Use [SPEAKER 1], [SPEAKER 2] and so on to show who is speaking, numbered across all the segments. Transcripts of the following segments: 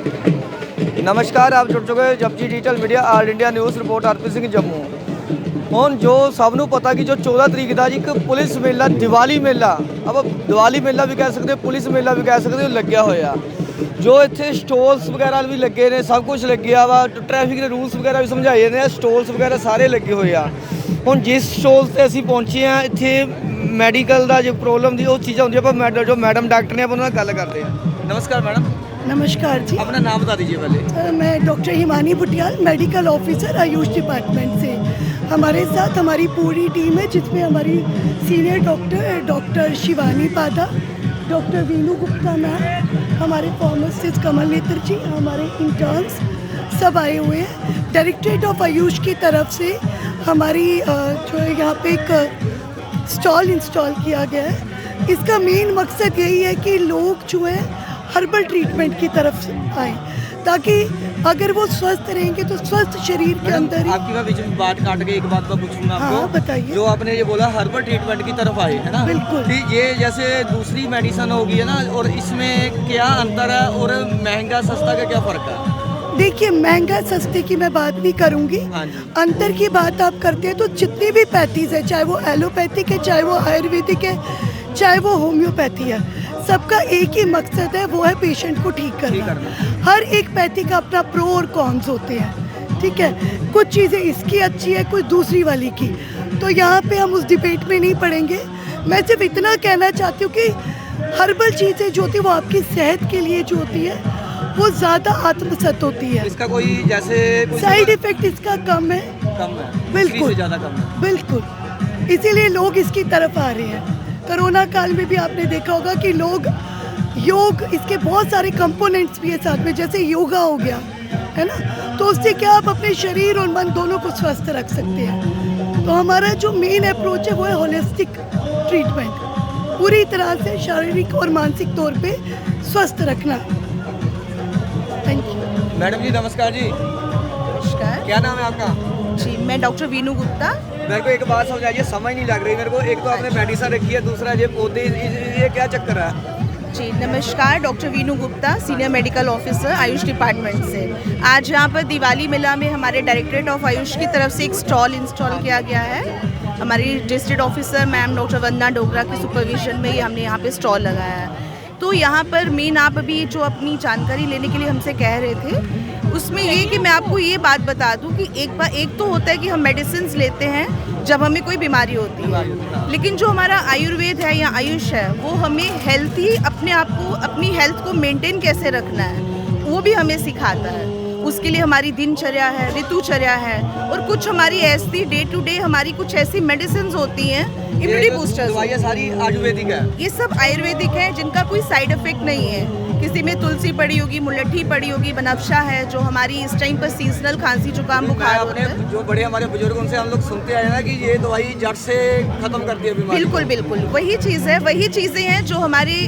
[SPEAKER 1] नमस्कार, आप जुड़ चुके Japji digital media all India news report Harpreet Singh Jammu. ਹੁਣ ਜੋ ਸਭ ਨੂੰ ਪਤਾ ਕਿ ਜੋ 14 ਤਰੀਕ ਦਾ ਜੀ ਇੱਕ ਪੁਲਿਸ ਮੇਲਾ, ਦੀਵਾਲੀ ਮੇਲਾ, ਆਪਾਂ ਦੀਵਾਲੀ ਮੇਲਾ ਵੀ ਕਹਿ ਸਕਦੇ, ਪੁਲਿਸ ਮੇਲਾ ਵੀ ਕਹਿ ਸਕਦੇ, ਲੱਗਿਆ ਹੋਇਆ। ਜੋ ਇੱਥੇ ਸਟੋਲਸ ਵਗੈਰਾ ਵੀ ਲੱਗੇ ਨੇ, ਸਭ ਕੁਝ ਲੱਗਿਆ ਵਾ, ਟ੍ਰੈਫਿਕ ਦੇ ਰੂਲਸ ਵਗੈਰਾ ਵੀ ਸਮਝਾਏ ਨੇ, ਸਟੋਲਸ ਵਗੈਰਾ ਸਾਰੇ ਲੱਗੇ ਹੋਏ ਆ। ਹੁਣ ਜਿਸ ਸਟੋਲਸ ਤੇ ਅਸੀਂ ਪਹੁੰਚੇ ਆ, ਇੱਥੇ ਮੈਡੀਕਲ ਦਾ ਜੋ ਪ੍ਰੋਬਲਮ ਦੀ ਉਹ ਚੀਜ਼ਾਂ ਹੁੰਦੀਆਂ, ਆਪਾਂ जो मैडम डॉक्टर ने आप उन्होंने गल करते हैं। नमस्कार मैडम।
[SPEAKER 2] नमस्कार जी।
[SPEAKER 1] अपना नाम बता दीजिए पहले।
[SPEAKER 2] मैं doctor Himani Butiyal, medical officer AYUSH department से। हमारे साथ हमारी पूरी टीम है, जिसमें हमारी सीनियर डॉक्टर शिवानी पादा, डॉक्टर वीनू गुप्ता मैम, हमारे फार्मासिस्ट कमल नेत्र जी, हमारे इंटर्न्स सब आए हुए हैं। डायरेक्टरेट ऑफ आयुष की तरफ से हमारी जो है यहाँ पे एक स्टॉल इंस्टॉल किया गया है। इसका मेन मकसद यही है कि लोग जो है हर्बल ट्रीटमेंट की तरफ आए, ताकि अगर वो स्वस्थ रहेंगे तो स्वस्थ शरीर के अंदर ही।
[SPEAKER 1] आपकी मैं बीच में बात काट के एक बात मैं पूछूंगा आपको।
[SPEAKER 2] हाँ, बताइए।
[SPEAKER 1] जो आपने ये बोला हर्बल ट्रीटमेंट की तरफ आए, है ना?
[SPEAKER 2] बिल्कुल।
[SPEAKER 1] ये जैसे दूसरी मेडिसिन होगी, है ना, और इसमें क्या अंतर है और महंगा सस्ता का क्या फ़र्क है?
[SPEAKER 2] देखिए, महंगा सस्ते की मैं बात नहीं करूंगी।
[SPEAKER 1] हाँ जी।
[SPEAKER 2] अंतर की बात आप करते हैं तो जितनी भी पैथीज है, चाहे वो एलोपैथिक है, चाहे वो आयुर्वेदिक है, चाहे वो होम्योपैथी है, सबका एक ही मकसद है, वो है पेशेंट को ठीक करना। हर एक पैथी का अपना प्रो और कॉन्स होते हैं, ठीक है। कुछ चीज़ें इसकी अच्छी है, कुछ दूसरी वाली की, तो यहाँ पे हम उस डिबेट में नहीं पड़ेंगे। मैं सिर्फ इतना कहना चाहती हूँ कि हर्बल चीज़ें जो होती है वो आपकी सेहत के लिए जो होती है वो ज़्यादा आत्मसत होती है।
[SPEAKER 1] इसका कोई जैसे
[SPEAKER 2] साइड इफेक्ट इसका कम है, बिल्कुल
[SPEAKER 1] ज़्यादा कम है,
[SPEAKER 2] बिल्कुल। इसीलिए लोग इसकी तरफ आ रहे हैं। कोरोना काल में भी आपने देखा होगा कि लोग योग, इसके बहुत सारे कंपोनेंट्स भी है साथ में, जैसे योगा हो गया, है ना, तो उससे क्या आप अपने शरीर और मन दोनों को स्वस्थ रख सकते हैं। तो हमारा जो मेन अप्रोच है वो है होलिस्टिक ट्रीटमेंट, पूरी तरह से शारीरिक और मानसिक तौर पे स्वस्थ रखना। Thank you.
[SPEAKER 1] मैडम जी नमस्कार जी।
[SPEAKER 3] नमस्कार
[SPEAKER 1] क्या नाम है आपका?
[SPEAKER 3] जी, मैं डॉक्टर वीनू गुप्ता।
[SPEAKER 1] मेरे को एक बात समझाइए, समझ नहीं लग रही मेरे को। एक तो आपने मेडिसिन रखी है, दूसरा ये पौधे, ये क्या चक्कर है?
[SPEAKER 3] जी नमस्कार, doctor Vinu Gupta, senior medical officer AYUSH department से। आज यहाँ पर दिवाली मेला में हमारे डायरेक्टरेट ऑफ आयुष की तरफ से एक स्टॉल इंस्टॉल किया गया है। हमारी डिस्ट्रिक्ट ऑफिसर मैम डॉक्टर वंदना डोगरा के सुपरविजन में हमने यहाँ पे स्टॉल लगाया है। तो यहाँ पर मेन आप अभी जो अपनी जानकारी लेने के लिए हमसे कह रहे थे, उसमें ये कि मैं आपको ये बात बता दूं कि एक तो होता है कि हम मेडिसिन लेते हैं जब हमें कोई बीमारी होती है, लेकिन जो हमारा आयुर्वेद है या आयुष है वो हमें हेल्थी, अपने आप को, अपनी हेल्थ को मेंटेन कैसे रखना है वो भी हमें सिखाता है। उसके लिए हमारी दिनचर्या है, ऋतुचर्या है, और कुछ हमारी ऐसी डे टू डे हमारी कुछ ऐसी मेडिसिन होती हैं, इम्यूनिटी बूस्टर्स।
[SPEAKER 1] दवाइयाँ सारी आयुर्वेदिक है,
[SPEAKER 3] ये सब आयुर्वेदिक है, जिनका कोई साइड इफेक्ट नहीं है। किसी में तुलसी पड़ी होगी, मुलट्ठी पड़ी होगी, बनफशा है, जो हमारी इस टाइम पर सीजनल खांसी जुकाम बुखार होता है।
[SPEAKER 1] जो बड़े हमारे बुजुर्ग उनसे हम लोग सुनते आए ना कि ये दवाई जड़ से खत्म करती है बीमारी।
[SPEAKER 3] बिल्कुल बिल्कुल वही चीज़ है, वही चीज़ें हैं जो हमारे,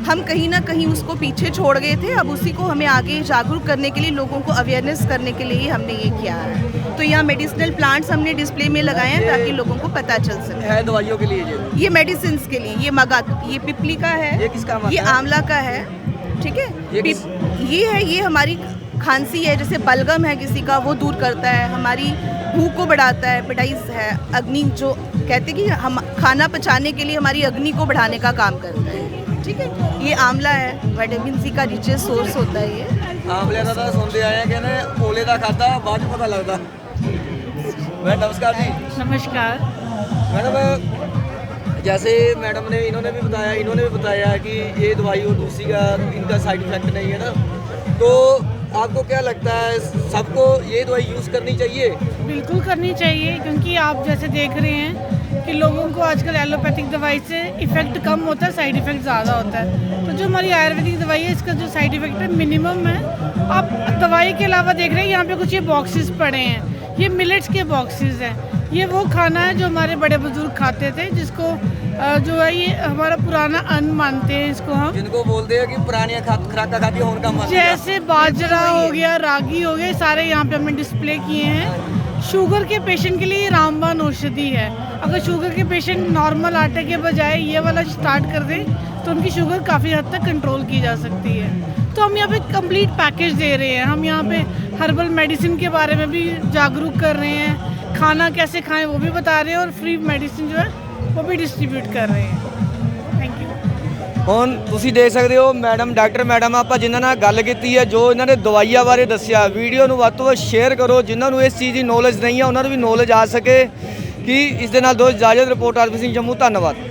[SPEAKER 3] हम कहीं ना कहीं उसको पीछे छोड़ गए थे। अब उसी को हमें आगे जागरूक करने के लिए, लोगों को अवेयरनेस करने के लिए ही हमने ये किया है। तो यहाँ मेडिसिनल प्लांट्स हमने डिस्प्ले में लगाए हैं ताकि लोगों को पता चल सके।
[SPEAKER 1] है दवाइयों के लिए
[SPEAKER 3] ये मेडिसिन के लिए, ये मगा, ये पिपली का है,
[SPEAKER 1] ये किसका?
[SPEAKER 3] ये आंवला का है, ठीक है। ये है, ये हमारी खांसी है, जैसे बलगम है किसी का, वो दूर करता है, हमारी भूख को बढ़ाता है। पेटाइस है, अग्नि, जो कहते कि हम खाना पचाने के लिए हमारी अग्नि को बढ़ाने का काम करता है, ठीक है। ये आंवला है, विटामिन सी का रिचेस्ट सोर्स होता है। ये
[SPEAKER 1] आंवले का तो सुनते आए हैं, कहने ओले का खाता बाद में पता लगता। मैडम नमस्कार जी।
[SPEAKER 4] नमस्कार
[SPEAKER 1] मैडम, जैसे मैडम ने, इन्होंने भी बताया कि ये दवाई और दूसरी का इनका साइड इफेक्ट नहीं है ना, तो आपको क्या लगता है सबको ये दवाई यूज़ करनी चाहिए?
[SPEAKER 4] बिल्कुल करनी चाहिए, क्योंकि आप जैसे देख रहे हैं कि लोगों को आजकल एलोपैथिक दवाई से इफ़ेक्ट कम होता है, साइड इफ़ेक्ट ज़्यादा होता है। तो जो हमारी आयुर्वेदिक दवाई है, इसका जो साइड इफ़ेक्ट है मिनिमम है। आप दवाई के अलावा देख रहे हैं यहाँ पे कुछ ये बॉक्सेस पड़े हैं, ये मिलेट्स के बॉक्सेस हैं। ये वो खाना है जो हमारे बड़े बुजुर्ग खाते थे, जिसको जो है ये हमारा पुराना अन्न मानते हैं इसको हम,
[SPEAKER 1] जिनको बोलते हैं कि पुरानी खुराक खाती है उनका मन।
[SPEAKER 4] जैसे बाजरा हो गया, रागी हो गया, सारे यहाँ पे हमने डिस्प्ले किए हैं। शुगर के पेशेंट के लिए ये रामबाण औषधि है। अगर शुगर के पेशेंट नॉर्मल आटे के बजाय ये वाला स्टार्ट कर दें तो उनकी शुगर काफ़ी हद तक कंट्रोल की जा सकती है। तो हम यहाँ पे कंप्लीट पैकेज दे रहे हैं। हम यहाँ पे हर्बल मेडिसिन के बारे में भी जागरूक कर रहे हैं, खाना कैसे खाएं वो भी बता रहे हैं, और फ्री मेडिसिन जो है वो भी डिस्ट्रीब्यूट कर रहे हैं। Thank you.
[SPEAKER 1] ਹੁਣ ਤੁਸੀਂ ਦੇਖ ਸਕਦੇ ਹੋ ਮੈਡਮ, ਡਾਕਟਰ ਮੈਡਮ ਆਪਾਂ ਜਿਨ੍ਹਾਂ ਨਾਲ ਗੱਲ ਕੀਤੀ ਹੈ, ਜੋ ਇਹਨਾਂ ਨੇ ਦਵਾਈਆਂ ਬਾਰੇ ਦੱਸਿਆ। ਵੀਡੀਓ ਨੂੰ ਵੱਧ ਤੋਂ ਵੱਧ ਸ਼ੇਅਰ ਕਰੋ, ਜਿਨ੍ਹਾਂ ਨੂੰ ਇਸ ਚੀਜ਼ ਦੀ ਨੌਲੇਜ ਨਹੀਂ ਹੈ ਉਹਨਾਂ ਨੂੰ ਵੀ ਨੌਲੇਜ ਆ ਸਕੇ। ਕਿ ਇਸ ਦੇ ਨਾਲ ਦੋ ਇਜਾਜ਼ਤ, ਰਿਪੋਰਟ ਹਰਪ੍ਰੀਤ ਸਿੰਘ ਜੰਮੂ, ਧੰਨਵਾਦ।